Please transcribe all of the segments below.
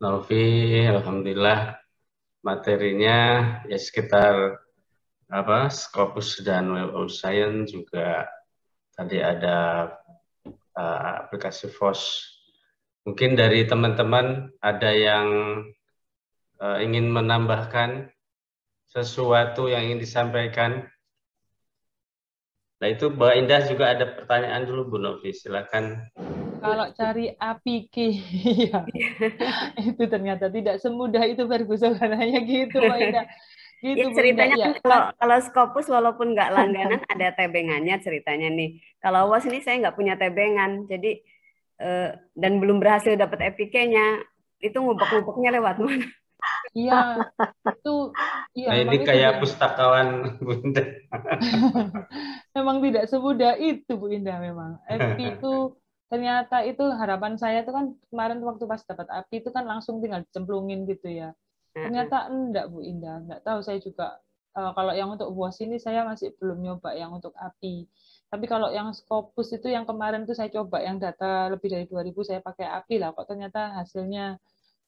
Novi, alhamdulillah materinya ya sekitar Scopus dan Web of Science juga tadi ada aplikasi FOSS. Mungkin dari teman-teman ada yang ingin menambahkan sesuatu yang ingin disampaikan. Nah itu Mbak Indah juga ada pertanyaan dulu Bu Novi, silakan. Kalau cari APK, ya, itu ternyata tidak semudah itu Ferguson katanya gitu, Mbak Indah. Gitu, Ya Bu Indah. ceritanya Ya, kan kalau Scopus walaupun nggak langganan ada tebengannya ceritanya nih. Kalau UAS ini saya nggak punya tebengan, jadi dan belum berhasil dapat EPK-nya, itu ngubek-ngubeknya lewat mana? iya, itu, iya Nah ini memang itu Bu kayak Indah. pustakawan Bu Indah. Memang tidak semudah itu Bu Indah memang. API itu ternyata itu harapan saya itu kan kemarin waktu pas dapat API itu kan langsung tinggal dicemplungin gitu ya. Ternyata enggak Bu Indah, enggak tahu saya juga kalau yang untuk UAS ini saya masih belum nyoba yang untuk API. Tapi kalau yang Scopus itu yang kemarin tuh saya coba yang data lebih dari 2000 saya pakai API lah kok ternyata hasilnya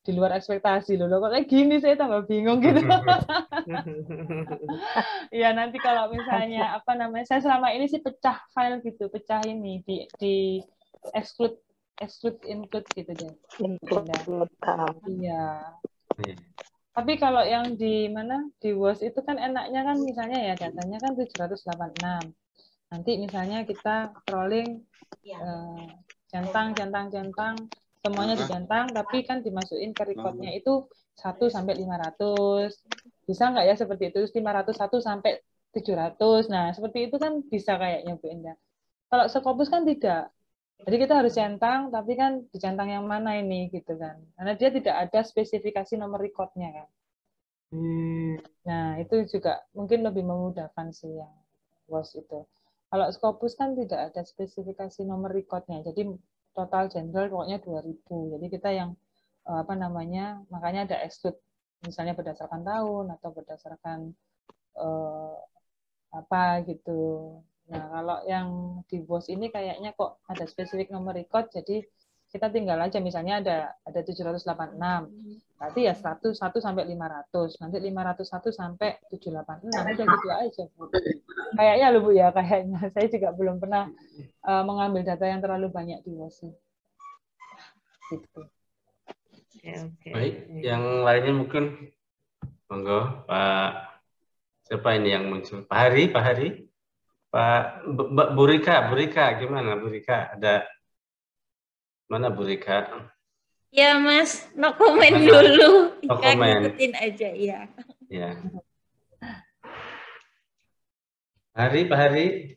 di luar ekspektasi loh. Kok kayak gini saya tambah bingung gitu. Ya nanti kalau misalnya apa namanya saya selama ini sih pecah file gitu, pecah ini di exclude include gitu deh. Iya. Tapi kalau yang di mana di WOS itu kan enaknya kan misalnya ya datanya kan 786. Nanti misalnya kita scrolling centang semuanya dicentang tapi kan dimasukin ke recordnya itu 1 sampai 500. Bisa nggak ya seperti itu? 501 sampai 700. Nah, seperti itu kan bisa kayaknya Bu Indah. Kalau Scopus kan tidak. Jadi kita harus centang, tapi kan dicentang yang mana ini gitu kan. Karena dia tidak ada spesifikasi nomor recordnya kan. Nah, itu juga mungkin lebih memudahkan sih yang WOS itu. Kalau Scopus kan tidak ada spesifikasi nomor recordnya. Jadi total general pokoknya 2000. Jadi kita yang apa namanya, makanya ada exclude misalnya berdasarkan tahun atau berdasarkan apa gitu. Nah, kalau yang di WOS ini kayaknya kok ada spesifik nomor record, jadi kita tinggal aja misalnya ada 786. Berarti ya 101 sampai 500. Nanti 501 sampai 786. Udah gitu aja, Bu. Kayaknya loh, Bu ya, kayaknya. Saya juga belum pernah mengambil data yang terlalu banyak di WOS. Gitu. Baik, yang lainnya mungkin monggo Pak. Siapa ini yang muncul? Pak Hari, Mbak Burika, gimana Burika? Ada mana Burika? Ya Mas, no comment dulu. No Ya, comment. ngikutin aja ya. Ya. Pak Hari.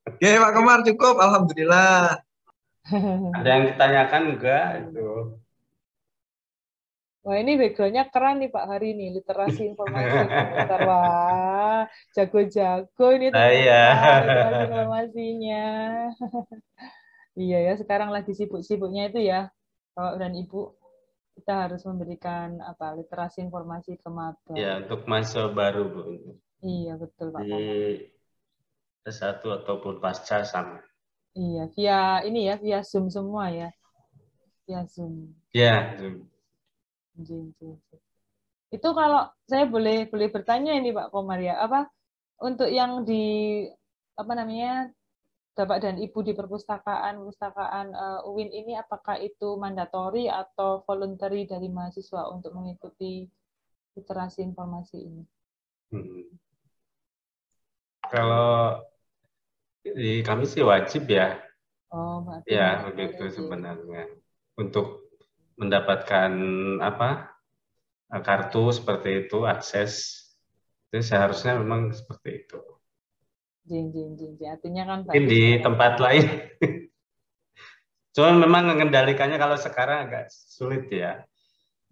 Oke, Pak Komar cukup, alhamdulillah. Ada yang ditanyakan enggak itu? Wah ini background-nya keren nih Pak Hari nih, literasi informasi komentar. Wah, jago-jago ini ternyata literasi informasinya. Iya ya, sekarang lagi sibuk-sibuknya itu ya, Pak dan Ibu, kita harus memberikan apa literasi informasi ke maba. Ya, untuk mahasiswa baru, Bu. Iya, betul Pak. Di S1 ataupun pasca sama. Iya, via ini ya, via Zoom semua ya. Via Zoom. Ya, Zoom. Itu kalau saya boleh bertanya ini Pak Komar ya, apa untuk yang di apa namanya Bapak dan Ibu di perpustakaan UIN ini apakah itu mandatori atau voluntary dari mahasiswa untuk mengikuti literasi informasi ini? Kalau di kami sih wajib ya. Oh, ya begitu sebenarnya. Untuk mendapatkan kartu seperti itu, akses itu seharusnya memang seperti itu. Artinya kan mungkin di tempat lain. Cuman memang mengendalikannya kalau sekarang agak sulit ya.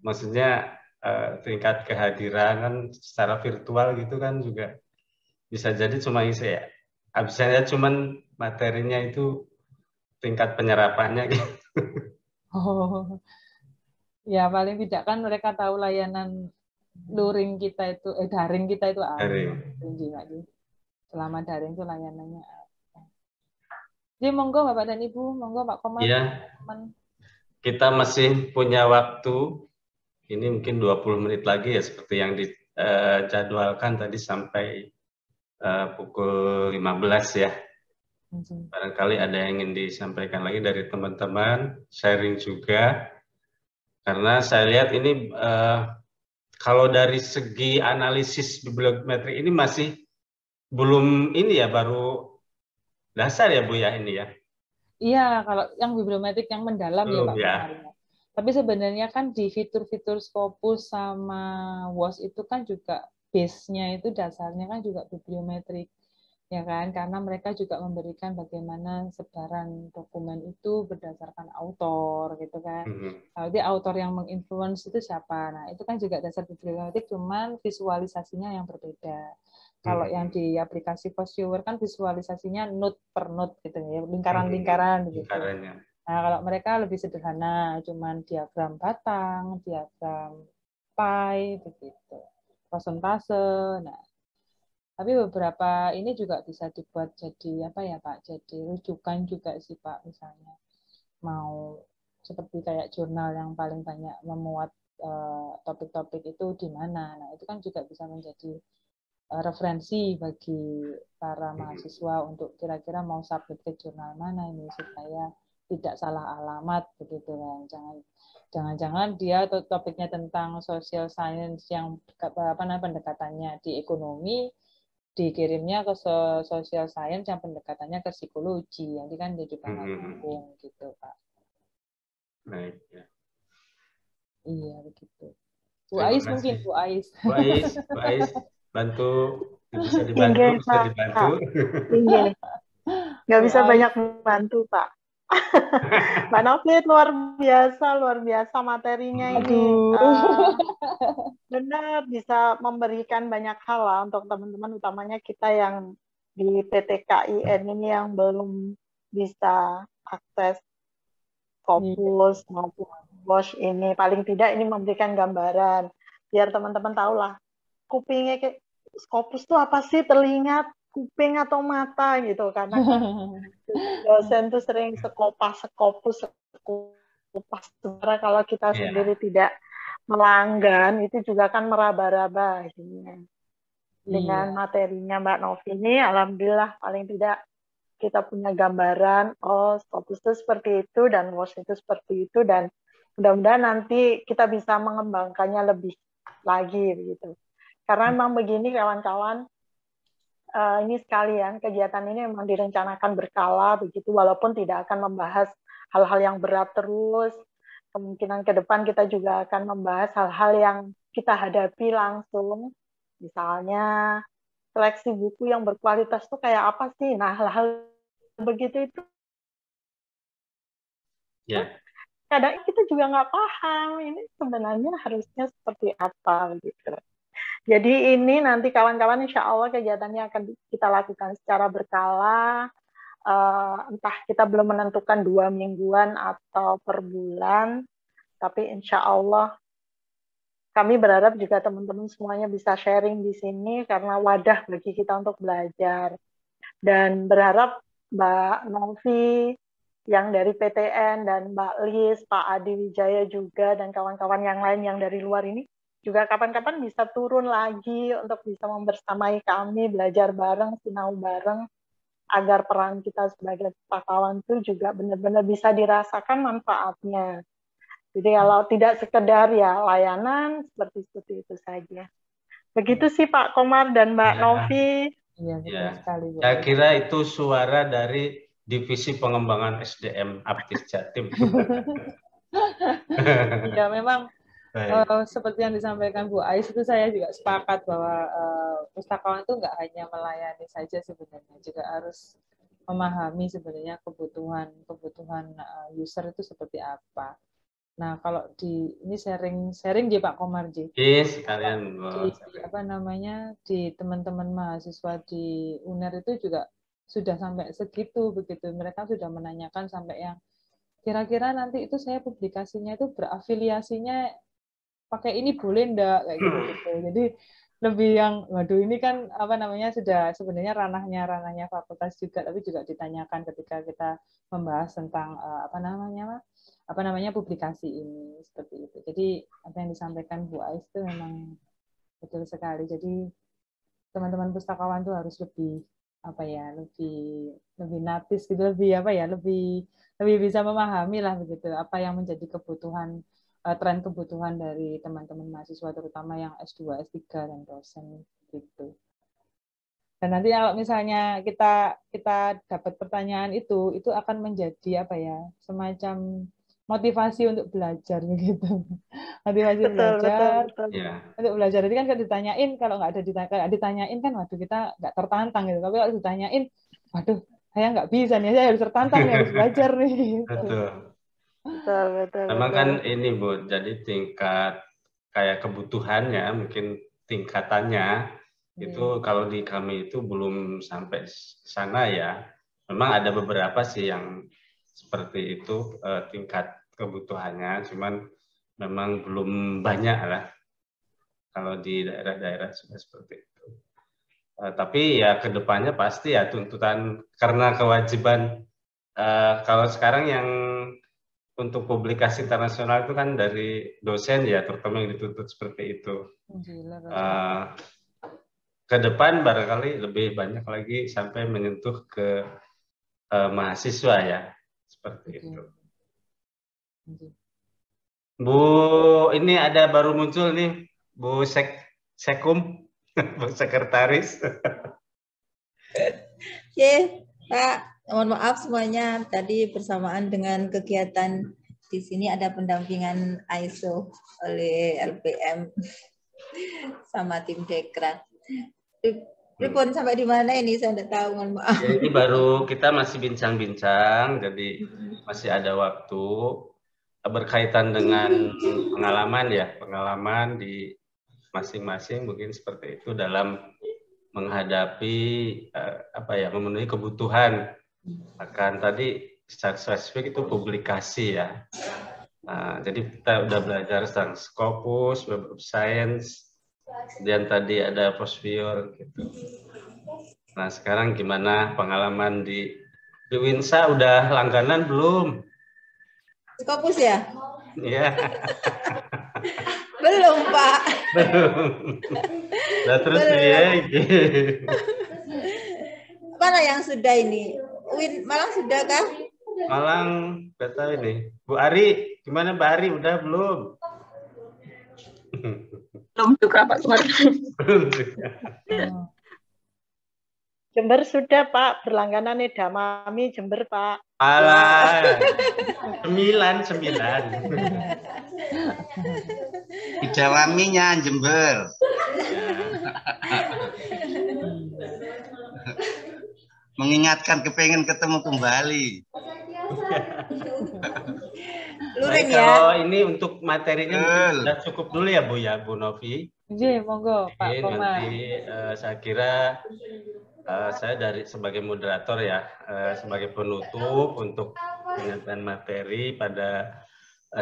Maksudnya tingkat kehadiran kan secara virtual gitu kan juga bisa jadi cuma isi ya. Absennya cuman materinya itu tingkat penyerapannya gitu. Oh. Ya paling tidak kan mereka tahu layanan luring kita itu daring kita itu apa. Selama daring itu layanannya apa. Jadi monggo Bapak dan Ibu, monggo Pak Komar. Iya. kita masih punya waktu, ini mungkin 20 menit lagi ya, seperti yang dijadwalkan tadi sampai pukul 15 ya. Barangkali ada yang ingin disampaikan lagi dari teman-teman, sharing juga. Karena saya lihat ini kalau dari segi analisis bibliometrik ini masih belum ini ya, baru dasar ya Bu ya ini ya. Iya, kalau yang bibliometrik yang mendalam ya Pak Belum ya. Komar. Tapi sebenarnya kan di fitur-fitur Scopus sama WOS itu kan juga base-nya itu dasarnya kan juga bibliometrik. Ya kan, karena mereka juga memberikan bagaimana sebaran dokumen itu berdasarkan autor gitu kan. Jadi autor yang menginfluence itu siapa? Nah, itu kan juga dasar bibliometrik, cuman visualisasinya yang berbeda. Kalau yang di aplikasi Postviewer kan visualisasinya node per node gitu ya, lingkaran-lingkaran gitu. Lingkarannya. Nah, kalau mereka lebih sederhana, cuman diagram batang, diagram pie begitu. Prosentase. Nah, tapi beberapa ini juga bisa dibuat jadi apa ya Pak? Jadi rujukan juga sih Pak, misalnya mau seperti kayak jurnal yang paling banyak memuat topik-topik itu di mana. Nah, itu kan juga bisa menjadi referensi bagi para mahasiswa untuk kira-kira mau submit ke jurnal mana ini supaya tidak salah alamat begitu kan. Jangan-jangan dia topiknya tentang social science yang apa namanya pendekatannya di ekonomi, dikirimnya ke social science yang pendekatannya ke psikologi, nanti kan jadi nyambung gitu Pak. Baik ya. Iya begitu. Bu Ais mungkin Bu Ais. Bu Ais bantu, bisa dibantu. Nggak bisa banyak membantu Pak. Mbak Novi luar biasa materinya ini. Benar bisa memberikan banyak hal lah untuk teman-teman, utamanya kita yang di PTKIN ini yang belum bisa akses Scopus maupun WOS ini. Paling tidak ini memberikan gambaran biar teman-teman tahu lah kupingnya Scopus itu apa sih, telinga, kuping atau mata gitu, karena dosen tuh sering Scopus sebenarnya kalau kita sendiri tidak melanggan itu juga kan meraba-raba dengan materinya Mbak Novi ini. Alhamdulillah paling tidak kita punya gambaran, oh Scopus itu seperti itu dan WOS itu seperti itu, dan mudah-mudahan nanti kita bisa mengembangkannya lebih lagi begitu. Karena memang begini kawan-kawan, ini sekalian kegiatan ini memang direncanakan berkala begitu, walaupun tidak akan membahas hal-hal yang berat terus. Kemungkinan ke depan kita juga akan membahas hal-hal yang kita hadapi langsung, misalnya seleksi buku yang berkualitas itu kayak apa sih? Nah, hal-hal begitu itu kadang kita juga nggak paham ini sebenarnya harusnya seperti apa gitu. Jadi ini nanti kawan-kawan insya Allah kegiatannya akan kita lakukan secara berkala, entah kita belum menentukan 2 mingguan atau per bulan, tapi insya Allah kami berharap juga teman-teman semuanya bisa sharing di sini karena wadah bagi kita untuk belajar. Dan berharap Mbak Novi yang dari PTN dan Mbak Lis, Pak Adi Wijaya juga, dan kawan-kawan yang lain yang dari luar ini, juga kapan-kapan bisa turun lagi untuk bisa membersamai kami, belajar bareng, sinau bareng, agar peran kita sebagai pustakawan itu juga benar-benar bisa dirasakan manfaatnya. Jadi kalau tidak sekedar ya layanan, seperti itu saja. Begitu sih Pak Komar dan Mbak Novi. Iya, sekali, Bu. Saya kira itu suara dari Divisi Pengembangan SDM Aptis Jatim. Ya, memang seperti yang disampaikan Bu Ais itu saya juga sepakat bahwa pustakawan itu nggak hanya melayani saja sebenarnya, juga harus memahami sebenarnya kebutuhan user itu seperti apa. Nah, kalau ini sharing di Pak Komar Ji. Sekalian di teman-teman mahasiswa di UNER itu juga sudah sampai segitu begitu. Mereka sudah menanyakan sampai yang kira-kira nanti itu saya publikasinya itu berafiliasinya pakai ini boleh enggak kayak gitu. Jadi lebih yang waduh ini kan apa namanya sudah sebenarnya ranahnya fakultas juga, tapi juga ditanyakan ketika kita membahas tentang apa namanya publikasi ini seperti itu. Jadi apa yang disampaikan Bu Ais itu memang betul sekali. Jadi teman-teman pustakawan itu harus lebih apa ya, lebih natis gitu, lebih bisa memahami lah begitu apa yang menjadi kebutuhan, tren kebutuhan dari teman-teman mahasiswa terutama yang S2, S3 dan dosen gitu. Dan nanti kalau misalnya kita dapat pertanyaan itu akan menjadi apa ya, semacam motivasi untuk belajar begitu. Motivasi belajar. Betul. Ya. Untuk belajar jadi kan ditanyain, kalau nggak ditanyain kan waduh kita nggak tertantang gitu. Tapi kalau ditanyain, waduh saya nggak bisa nih, saya harus tertantang nih, harus belajar nih. Gitu. Betul. Memang kan ini Bu, jadi tingkat kayak kebutuhannya mungkin tingkatannya itu kalau di kami itu belum sampai sana ya. Memang ada beberapa sih yang seperti itu tingkat kebutuhannya, cuman memang belum banyak lah kalau di daerah-daerah sudah seperti itu. Tapi ya kedepannya pasti ya tuntutan karena kewajiban kalau sekarang yang untuk publikasi internasional itu kan dari dosen ya, terutama yang dituntut seperti itu. Ke depan barangkali lebih banyak lagi sampai menyentuh ke mahasiswa ya, seperti itu. Bu, ini ada baru muncul nih, Bu Sekum, Bu Sekretaris. Oke, Pak. Mohon maaf semuanya, tadi bersamaan dengan kegiatan di sini ada pendampingan ISO oleh LPM sama tim Dekra. Ripon sampai di mana ini saya tidak tahu, mohon maaf. Ya, ini baru kita masih bincang-bincang, jadi masih ada waktu berkaitan dengan pengalaman di masing-masing mungkin seperti itu dalam menghadapi memenuhi kebutuhan. Akan tadi secara spesifik itu publikasi ya. Nah, jadi kita udah belajar tentang Scopus, Web of Science, dan tadi ada Postvior gitu. Nah, sekarang gimana pengalaman di Winsa, udah langganan belum? Scopus ya? Iya. Belum, Pak. Belum. Nah, terus ya. Mana yang sudah ini? Malang sudah kah? Malang, nggak tahu ini. Bu Ari, gimana Mbak Ari? Udah belum? Belum juga Pak Kumar. Jember sudah Pak, berlangganan nih Damami Jember Pak. Alah, 9. Idawaminya Jember. Mengingatkan kepengen ketemu kembali. Baik, kalau ini untuk materinya sudah cukup dulu ya Bu Novi. Iya, monggo Pak Komar. Nanti saya kira saya sebagai moderator ya, sebagai penutup untuk penyampaian materi pada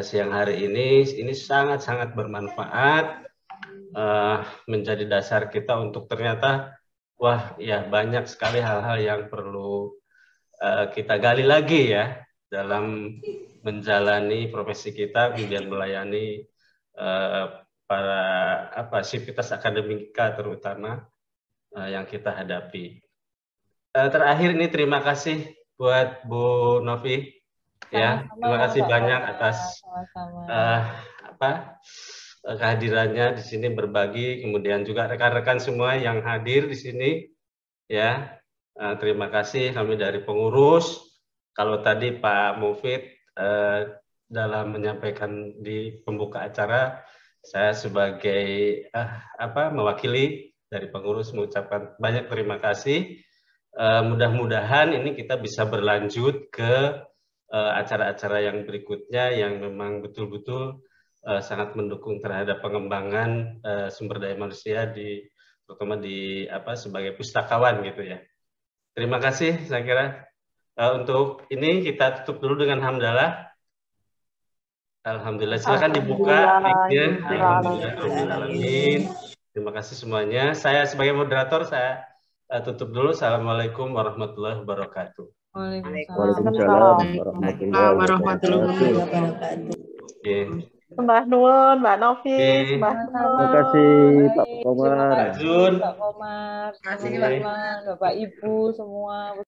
siang hari ini sangat-sangat bermanfaat, menjadi dasar kita untuk ternyata wah ya banyak sekali hal-hal yang perlu kita gali lagi ya dalam menjalani profesi kita, kemudian melayani para sivitas akademika terutama yang kita hadapi. Terakhir ini terima kasih buat Bu Novi ya, terima kasih banyak atas kehadirannya di sini berbagi, kemudian juga rekan-rekan semua yang hadir di sini ya. Terima kasih kami dari pengurus. Kalau tadi Pak Mufid dalam menyampaikan di pembuka acara, saya sebagai mewakili dari pengurus mengucapkan banyak terima kasih. Mudah-mudahan ini kita bisa berlanjut ke acara-acara yang berikutnya yang memang betul-betul sangat mendukung terhadap pengembangan sumber daya manusia terutama sebagai pustakawan gitu ya. Terima kasih, saya kira untuk ini kita tutup dulu dengan hamdalah. Alhamdulillah, silakan dibuka mic-nya. Alhamdulillah. Terima kasih semuanya. Saya sebagai moderator, saya tutup dulu. Assalamualaikum warahmatullahi wabarakatuh. Waalaikumsalam warahmatullahi wabarakatuh. Oke. Mbak Nun, Mbak Novi, Mbak Terima kasih Pak Komar. Pak Jun. Pak Komar, teman-teman, Bapak Ibu semua.